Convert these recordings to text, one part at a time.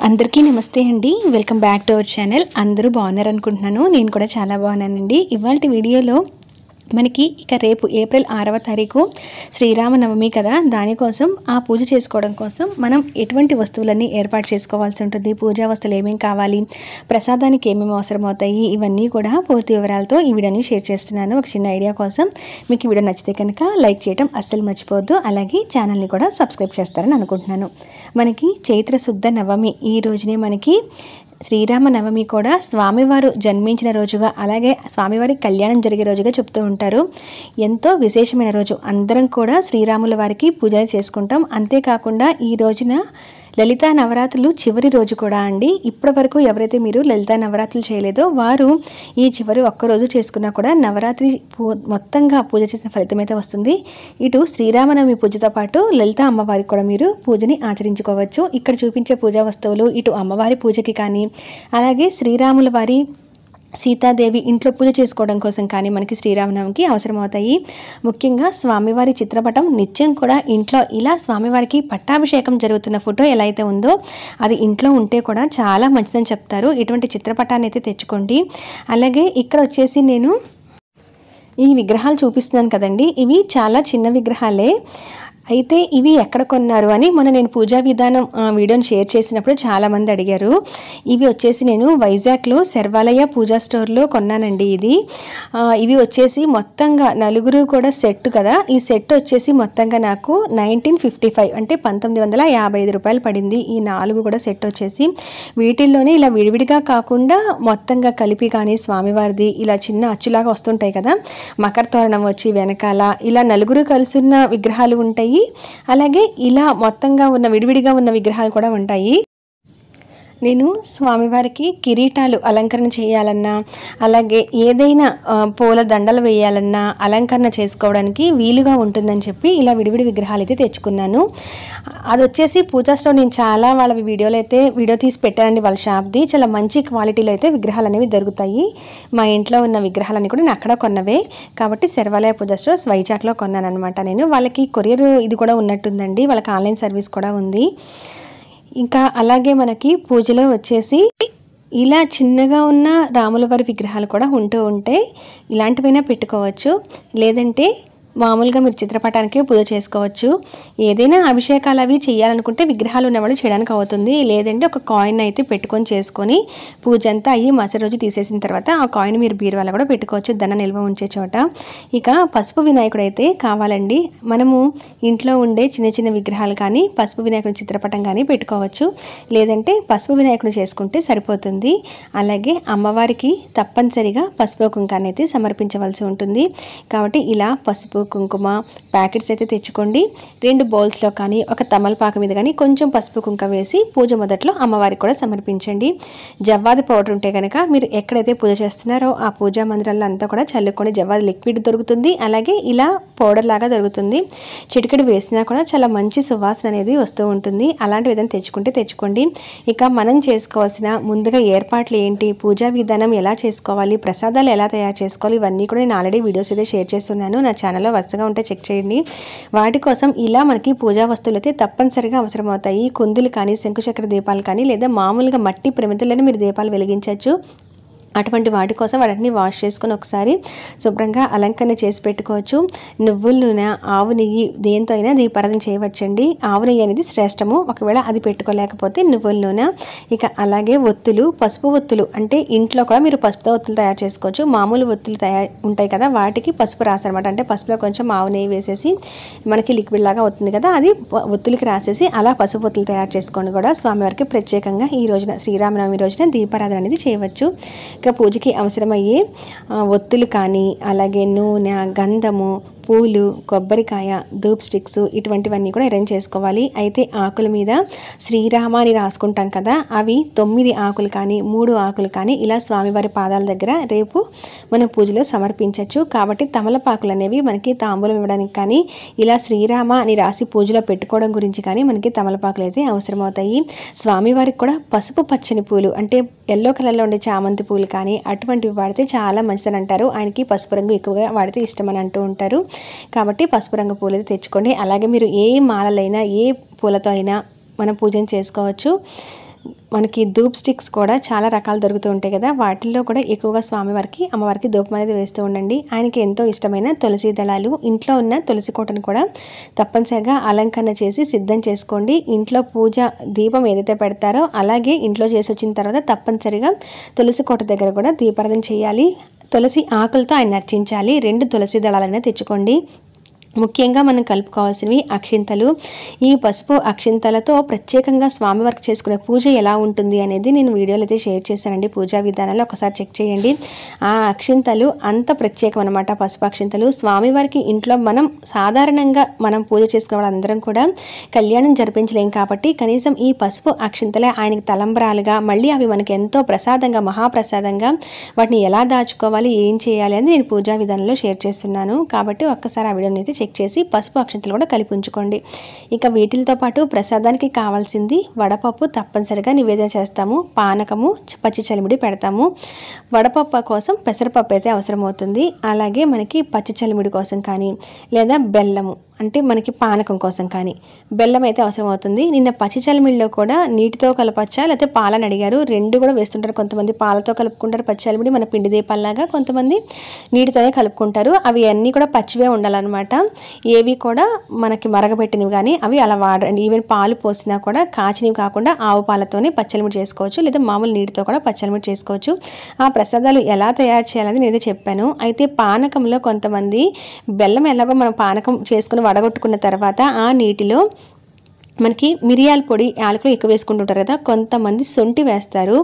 అందరికీ నమస్తే అండి. Welcome back to our channel. అందరూ బాగున్నారు అనుకుంటున్నాను. నేను కూడా చాలా బాగున్నానండి. ఇవాల్టి వీడియోలో మనకి ఇక రేపు ఏప్రిల్ 6వ తారీఖు శ్రీరామనవమి కదా, దానికోసం ఆ పూజ చేసుకోవడం కోసం మనం ఎటువంటి వస్తువులన్నీ ఏర్పాటు చేసుకోవాల్సి ఉంటుంది, పూజా వస్తువులు ఏమేమి కావాలి, ప్రసాదానికి ఏమేమి అవసరం అవుతాయి, ఇవన్నీ కూడా పూర్తి వివరాలతో ఈ వీడియోని షేర్ చేస్తున్నాను. ఒక చిన్న ఐడియా కోసం మీకు ఈ వీడియో నచ్చితే కనుక లైక్ చేయడం అస్సలు మర్చిపోవద్దు. అలాగే ఛానల్ని కూడా సబ్స్క్రైబ్ చేస్తారని అనుకుంటున్నాను. మనకి చైత్ర శుద్ధ నవమి ఈ రోజునే మనకి శ్రీరామనవమి కూడా స్వామివారు జన్మించిన రోజుగా, అలాగే స్వామివారి కళ్యాణం జరిగే రోజుగా చెప్తూ ఉంటారు. ఎంతో విశేషమైన రోజు. అందరం కూడా శ్రీరాముల వారికి పూజలు చేసుకుంటాం. అంతేకాకుండా ఈ రోజున లలితా నవరాత్రులు చివరి రోజు కూడా అండి. ఇప్పటి వరకు ఎవరైతే మీరు లలితా నవరాత్రులు చేయలేదో వారు ఈ చివరి ఒక్కరోజు చేసుకున్నా కూడా నవరాత్రి మొత్తంగా పూజ చేసిన ఫలితం అయితే వస్తుంది. ఇటు శ్రీరామనవమి పూజతో పాటు లలితా అమ్మవారికి కూడా మీరు పూజని ఆచరించుకోవచ్చు. ఇక్కడ చూపించే పూజా వస్తువులు ఇటు అమ్మవారి పూజకి కానీ, అలాగే శ్రీరాముల వారి సీతాదేవి ఇంట్లో పూజ చేసుకోవడం కోసం కానీ మనకి శ్రీరామనవమికి అవసరం అవుతాయి. ముఖ్యంగా స్వామివారి చిత్రపటం నిత్యం కూడా ఇంట్లో ఇలా స్వామివారికి పట్టాభిషేకం జరుగుతున్న ఫోటో ఎలా అయితే ఉందో అది ఇంట్లో ఉంటే కూడా చాలా మంచిదని చెప్తారు. ఇటువంటి చిత్రపటాన్ని అయితే తెచ్చుకోండి. అలాగే ఇక్కడ వచ్చేసి నేను ఈ విగ్రహాలు చూపిస్తున్నాను కదండి, ఇవి చాలా చిన్న విగ్రహాలే. అయితే ఇవి ఎక్కడ కొన్నారు అని మొన్న నేను పూజా విధానం వీడియోని షేర్ చేసినప్పుడు చాలామంది అడిగారు. ఇవి వచ్చేసి నేను వైజాగ్లో శర్వాలయ పూజా స్టోర్లో కొన్నానండి. ఇవి వచ్చేసి మొత్తంగా నలుగురు కూడా సెట్ కదా, ఈ సెట్ వచ్చేసి మొత్తంగా నాకు 1955 అంటే 1955 రూపాయలు పడింది. ఈ 4 కూడా సెట్ వచ్చేసి వీటిల్లోనే ఇలా విడివిడిగా కాకుండా మొత్తంగా కలిపి కానీ స్వామివారిది ఇలా చిన్న అచ్చులాగా వస్తుంటాయి కదా, మకర తోరణం వచ్చి వెనకాల ఇలా నలుగురు కలిసున్న విగ్రహాలు ఉంటాయి. అలాగే ఇలా మొత్తంగా ఉన్న విడివిడిగా ఉన్న విగ్రహాలు కూడా ఉంటాయి. నేను స్వామివారికి కిరీటాలు అలంకరణ చేయాలన్నా, అలాగే ఏదైనా పూల దండలు వేయాలన్నా అలంకరణ చేసుకోవడానికి వీలుగా ఉంటుందని చెప్పి ఇలా విడివిడి విగ్రహాలు అయితే తెచ్చుకున్నాను. అది వచ్చేసి పూజా స్టోర్ నేను చాలా వాళ్ళ వీడియో తీసి పెట్టానండి. వాళ్ళ షాప్ది చాలా మంచి క్వాలిటీలో అయితే విగ్రహాలు అనేవి దొరుకుతాయి. మా ఇంట్లో ఉన్న విగ్రహాలన్నీ కూడా నేను అక్కడ కొన్నవే కాబట్టి శర్వాలయ పూజా స్టోర్స్ వైజాగ్లో కొన్నాను అనమాట. నేను వాళ్ళకి కొరియర్ ఇది కూడా ఉన్నట్టుందండి, వాళ్ళకి ఆన్లైన్ సర్వీస్ కూడా ఉంది. ఇంకా అలాగే మనకి పూజలో వచ్చేసి ఇలా చిన్నగా ఉన్న రాముల వారి విగ్రహాలు కూడా ఉంటే ఇలాంటివైనా పెట్టుకోవచ్చు. లేదంటే మామూలుగా మీరు చిత్రపటానికి పూజ చేసుకోవచ్చు. ఏదైనా అభిషేకాలు అవి చేయాలనుకుంటే విగ్రహాలు ఉన్నవాళ్ళు చేయడానికి అవుతుంది. లేదంటే ఒక కాయిన్ అయితే పెట్టుకొని చేసుకొని పూజ అంతా అయ్యి మరుసటి రోజు తీసేసిన తర్వాత ఆ కాయిన్ మీరు బీరువాలో కూడా పెట్టుకోవచ్చు, ధన నిల్వ ఉంచే చోట. ఇక పసుపు వినాయకుడు అయితే కావాలండి. మనము ఇంట్లో ఉండే చిన్న చిన్న విగ్రహాలు కానీ పసుపు వినాయకుడి చిత్రపటం కానీ పెట్టుకోవచ్చు. లేదంటే పసుపు వినాయకుడు చేసుకుంటే సరిపోతుంది. అలాగే అమ్మవారికి తప్పనిసరిగా పసుపు కుంకాన్ని అయితే సమర్పించవలసి ఉంటుంది. కాబట్టి ఇలా పసుపు కుంకుమ ప్యాకెట్స్ అయితే తెచ్చుకోండి. 2 బౌల్స్లో కానీ ఒక తమలపాకు మీద కానీ కొంచెం పసుపు కుంకుమ వేసి పూజ మొదట్లో అమ్మవారికి కూడా సమర్పించండి. జవ్వాది పౌడర్ ఉంటే కనుక మీరు ఎక్కడైతే పూజ చేస్తున్నారో ఆ పూజా మందిరాల్లో అంతా కూడా చల్లుకొని, జవ్వాది లిక్విడ్ దొరుకుతుంది, అలాగే ఇలా పౌడర్ లాగా దొరుకుతుంది. చిటికెడు వేసినా కూడా చాలా మంచి సువాసన అనేది వస్తూ ఉంటుంది. అలాంటి విధంగా తెచ్చుకోండి. ఇక మనం చేసుకోవాల్సిన ముందుగా ఏర్పాట్లు ఏంటి, పూజా విధానం ఎలా చేసుకోవాలి, ప్రసాదాలు ఎలా తయారు చేసుకోవాలి, ఇవన్నీ కూడా నేను ఆల్రెడీ వీడియోస్ అయితే షేర్ చేస్తున్నాను. నా ఛానల్లో వరుసగా ఉంటే చెక్ చేయండి. వాటి కోసం ఇలా మనకి పూజా వస్తువులు అయితే తప్పనిసరిగా అవసరం అవుతాయి. కుందులు కానీ, శంకుచక్ర దీపాలు కానీ, లేదా మామూలుగా మట్టి ప్రమిదలను మీరు దీపాలు వెలిగించవచ్చు. అటువంటి వాటి కోసం వాటిని వాష్ చేసుకొని ఒకసారి శుభ్రంగా అలంకరణ చేసి పెట్టుకోవచ్చు. నువ్వుల నూనె, ఆవు నెయ్యి దేంతో అయినా దీపారాధన చేయవచ్చండి. ఆవు నెయ్యి అనేది శ్రేష్టము, ఒకవేళ అది పెట్టుకోలేకపోతే నువ్వుల నూనె. ఇక అలాగే ఒత్తులు, పసుపు ఒత్తులు అంటే ఇంట్లో కూడా మీరు పసుపుతో ఒత్తులు తయారు చేసుకోవచ్చు. మామూలు ఒత్తులు ఉంటాయి కదా, వాటికి పసుపు రాసనమాట. అంటే పసుపులో కొంచెం ఆవు నెయ్యి వేసేసి మనకి లిక్విడ్ లాగా అవుతుంది కదా, అది ఒత్తులకి రాసేసి అలా పసుపు ఒత్తులు తయారు చేసుకొని కూడా స్వామివారికి ప్రత్యేకంగా ఈ రోజున శ్రీరామనవమి రోజున దీపారాధన అనేది చేయవచ్చు. పూజకి అవసరమయ్యే ఒత్తులు కానీ, అలాగే నూనె, గంధము, పూలు, కొబ్బరికాయ, ధూప్ స్టిక్స్ ఇటువంటివన్నీ కూడా అరేంజ్ చేసుకోవాలి. అయితే ఆకుల మీద శ్రీరామ అని రాసుకుంటాం కదా, అవి 9 ఆకులు కానీ 3 ఆకులు కానీ ఇలా స్వామివారి పాదాల దగ్గర రేపు మనం పూజలో సమర్పించవచ్చు. కాబట్టి తమలపాకులు అనేవి మనకి తాంబూలం ఇవ్వడానికి కానీ, ఇలా శ్రీరామ అని రాసి పూజలో పెట్టుకోవడం గురించి కానీ మనకి తమలపాకులు అయితే అవసరమవుతాయి. స్వామివారికి కూడా పసుపు పచ్చని పూలు అంటే ఎల్లో కలర్లో ఉండే చామంతి పూలు కానీ అటువంటివి వాడితే చాలా మంచిదని అంటారు. ఆయనకి పసుపు రంగు ఎక్కువగా వాడితే ఇష్టమని అంటూ ఉంటారు. కాబట్టి పసుపు రంగు పూలు తెచ్చుకోండి. అలాగే మీరు ఏ మాలలైనా ఏ పూలతో అయినా మనం పూజను చేసుకోవచ్చు. మనకి ధూప్ స్టిక్స్ కూడా చాలా రకాలు దొరుకుతూ ఉంటాయి కదా, వాటిల్లో కూడా ఎక్కువగా స్వామివారికి అమ్మవారికి ధూపం అనేది వేస్తూ ఉండండి. ఆయనకి ఎంతో ఇష్టమైన తులసి దళాలు, ఇంట్లో ఉన్న తులసి కోటను కూడా తప్పనిసరిగా అలంకరణ చేసి సిద్ధం చేసుకోండి. ఇంట్లో పూజ దీపం ఏదైతే పెడతారో అలాగే ఇంట్లో చేసి వచ్చిన తర్వాత తప్పనిసరిగా తులసి కోట దగ్గర కూడా దీపారాధన చేయాలి. తులసి ఆకులతో ఆయన అర్చించాలి. 2 తులసి దళాలనే తెచ్చుకోండి. ముఖ్యంగా మనం కలుపుకోవాల్సినవి అక్షింతలు. ఈ పసుపు అక్షింతలతో ప్రత్యేకంగా స్వామివారికి చేసుకునే పూజ ఎలా ఉంటుంది అనేది నేను వీడియోలో అయితే షేర్ చేశానండి. పూజా విధానాలు ఒకసారి చెక్ చేయండి. ఆ అక్షింతలు అంత ప్రత్యేకం అనమాట. పసుపు అక్షింతలు స్వామివారికి ఇంట్లో సాధారణంగా మనం పూజ చేసుకునే వాళ్ళందరం కూడా కళ్యాణం జరిపించలేం కాబట్టి కనీసం ఈ పసుపు అక్షింతలే ఆయనకి తలంబ్రాలుగా, మళ్ళీ అవి మనకి ఎంతో ప్రసాదంగా, మహాప్రసాదంగా వాటిని ఎలా దాచుకోవాలి, ఏం చేయాలి అని నేను పూజా విధానంలో షేర్ చేస్తున్నాను. కాబట్టి ఒక్కసారి ఆ వీడియోని అయితే చెక్ చేసి పసుపు అక్షంతలు కూడా కలిపి ఉంచుకోండి. ఇక వీటితో పాటు ప్రసాదానికి కావాల్సింది వడపప్పు తప్పనిసరిగా నివేదన చేస్తాము. పానకము, పచ్చి చలిమిడి పెడతాము. వడపప్పు కోసం పెసరపప్పు అయితే అవసరమవుతుంది. అలాగే మనకి పచ్చి చలిమిడి కోసం కానీ లేదా బెల్లము అంటే మనకి పానకం కోసం కానీ బెల్లం అయితే అవసరం అవుతుంది. నిన్న పచ్చి చలిమిడిలో కూడా నీటితో కలపచ్చా లేకపోతే పాలని అడిగారు. 2 కూడా వేస్తుంటారు. కొంతమంది పాలతో కలుపుకుంటారు పచ్చి చలిమిడి, మన పిండి దీపాల్లాగా. కొంతమంది నీటితోనే కలుపుకుంటారు. అవి అన్నీ కూడా పచ్చివే ఉండాలన్నమాట. ఏవి కూడా మనకి మరగబెట్టినవి కానీ అవి అలా వాడండి. ఈవెన్ పాలు పోసినా కూడా కాచినవి కాకుండా ఆవు పాలతోనే పచ్చలిమిడి చేసుకోవచ్చు, లేదా మామూలు నీటితో కూడా పచ్చలిమిడి చేసుకోవచ్చు. ఆ ప్రసాదాలు ఎలా తయారు చేయాలని నేనైతే చెప్పాను. అయితే పానకంలో కొంతమంది బెల్లం ఎలాగో మనం పానకం చేసుకుని వడగొట్టుకున్న తర్వాత ఆ నీటిలో మనకి మిరియాల పొడి, యాలకులు ఎక్కువ వేసుకుంటుంటారు కదా, కొంతమంది సొంటి వేస్తారు.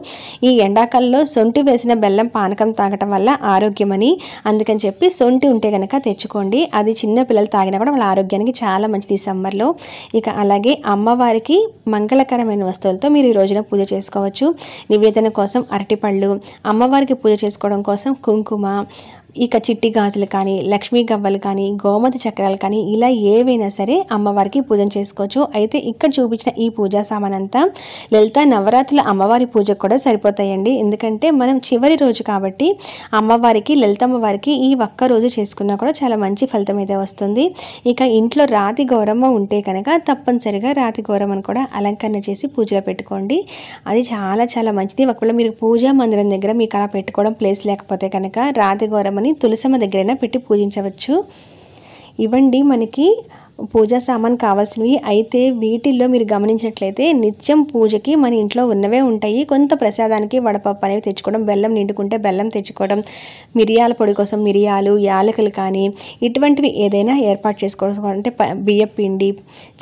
ఈ ఎండాకాలంలో సొంటి వేసిన బెల్లం పానకం తాగటం వల్ల ఆరోగ్యమని, అందుకని చెప్పి సొంటి ఉంటే కనుక తెచ్చుకోండి. అది చిన్న పిల్లలు తాగినా కూడా వాళ్ళ ఆరోగ్యానికి చాలా మంచిది ఈ సమ్మర్లో. ఇక అలాగే అమ్మవారికి మంగళకరమైన వస్తువులతో మీరు ఈ రోజున పూజ చేసుకోవచ్చు. నివేదన కోసం అరటిపళ్ళు, అమ్మవారికి పూజ చేసుకోవడం కోసం కుంకుమ, ఇక చిట్టి గాజులు కానీ, లక్ష్మీ గవ్వలు కానీ, గోమతి చక్రాలు కానీ ఇలా ఏవైనా సరే అమ్మవారికి పూజన చేసుకోవచ్చు. అయితే ఇక్కడ చూపించిన ఈ పూజా సామాన్ అంతా లలిత నవరాత్రుల అమ్మవారి పూజకు కూడా సరిపోతాయండి. ఎందుకంటే మనం చివరి రోజు కాబట్టి అమ్మవారికి, లలితమ్మవారికి ఈ ఒక్క రోజు చేసుకున్నా కూడా చాలా మంచి ఫలితం అయితే వస్తుంది. ఇక ఇంట్లో రాతి గౌరమ్మ ఉంటే కనుక తప్పనిసరిగా రాతి గౌరమ్మను కూడా అలంకరణ చేసి పూజలో పెట్టుకోండి. అది చాలా చాలా మంచిది. ఒకవేళ మీరు పూజా మందిరం దగ్గర మీకు అలా పెట్టుకోవడం ప్లేస్ లేకపోతే కనుక రాతి గౌరమ్మ తులసమ్మ దగ్గరైనా పెట్టి పూజించవచ్చు. ఇవ్వండి మనకి పూజా సామాన్ కావాల్సినవి. అయితే వీటిల్లో మీరు గమనించినట్లయితే నిత్యం పూజకి మన ఇంట్లో ఉన్నవే ఉంటాయి. కొంత ప్రసాదానికి వడపప్పు అనేవి తెచ్చుకోవడం, బెల్లం నిండుకుంటే బెల్లం తెచ్చుకోవడం, మిరియాల పొడి కోసం మిరియాలు, యాలకులు కానీ ఇటువంటివి ఏదైనా ఏర్పాటు చేసుకోవడం, అంటే బియ్యం పిండి,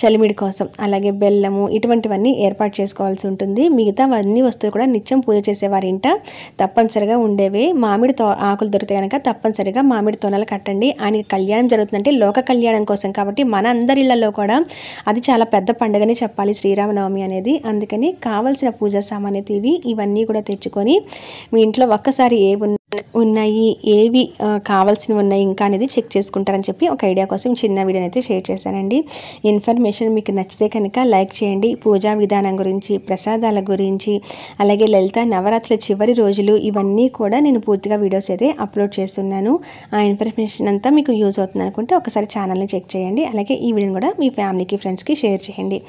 చలిమిడి కోసం అలాగే బెల్లము, ఇటువంటివన్నీ ఏర్పాటు చేసుకోవాల్సి ఉంటుంది. మిగతా అన్ని వస్తువులు కూడా నిత్యం పూజ చేసేవారింట తప్పనిసరిగా ఉండేవే. మామిడి ఆకులు దొరికితే కనుక తప్పనిసరిగా మామిడి తోనాలు కట్టండి. ఆయనకి కళ్యాణం జరుగుతుందంటే లోక కళ్యాణం కోసం కాబట్టి మన అందరి ఇళ్లలో కూడా అది చాలా పెద్ద పండుగని చెప్పాలి శ్రీరామనవమి అనేది. అందుకని కావాల్సిన పూజా సామాన్యత ఇవన్నీ కూడా తెచ్చుకొని మీ ఇంట్లో ఒక్కసారి ఉన్నాయి, ఏవి కావాల్సినవి ఉన్నాయి ఇంకా అనేది చెక్ చేసుకుంటారని చెప్పి ఒక ఐడియా కోసం చిన్న వీడియోని అయితే షేర్ చేశానండి. ఇన్ఫర్మేషన్ మీకు నచ్చితే కనుక లైక్ చేయండి. పూజా విధానం గురించి, ప్రసాదాల గురించి, అలాగే లలిత నవరాత్రుల చివరి రోజులు ఇవన్నీ కూడా నేను పూర్తిగా వీడియోస్ అయితే అప్లోడ్ చేస్తున్నాను. ఆ ఇన్ఫర్మేషన్ అంతా మీకు యూజ్ అవుతుంది అనుకుంటే ఒకసారి ఛానల్ని చెక్ చేయండి. అలాగే ఈ వీడియోని కూడా మీ ఫ్యామిలీకి, ఫ్రెండ్స్కి షేర్ చేయండి.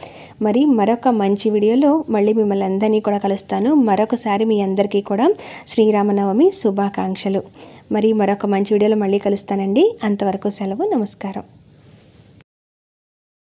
మరి మరొక మంచి వీడియోలో మళ్ళీ మిమ్మల్ని అందరినీ కూడా కలుస్తాను. మరొకసారి మీ అందరికీ కూడా శ్రీరామనవమి శుభాకాంక్షలు. మరి మరొక మంచి వీడియోలో మళ్ళీ కలుస్తానండి. అంతవరకు సెలవు. నమస్కారం.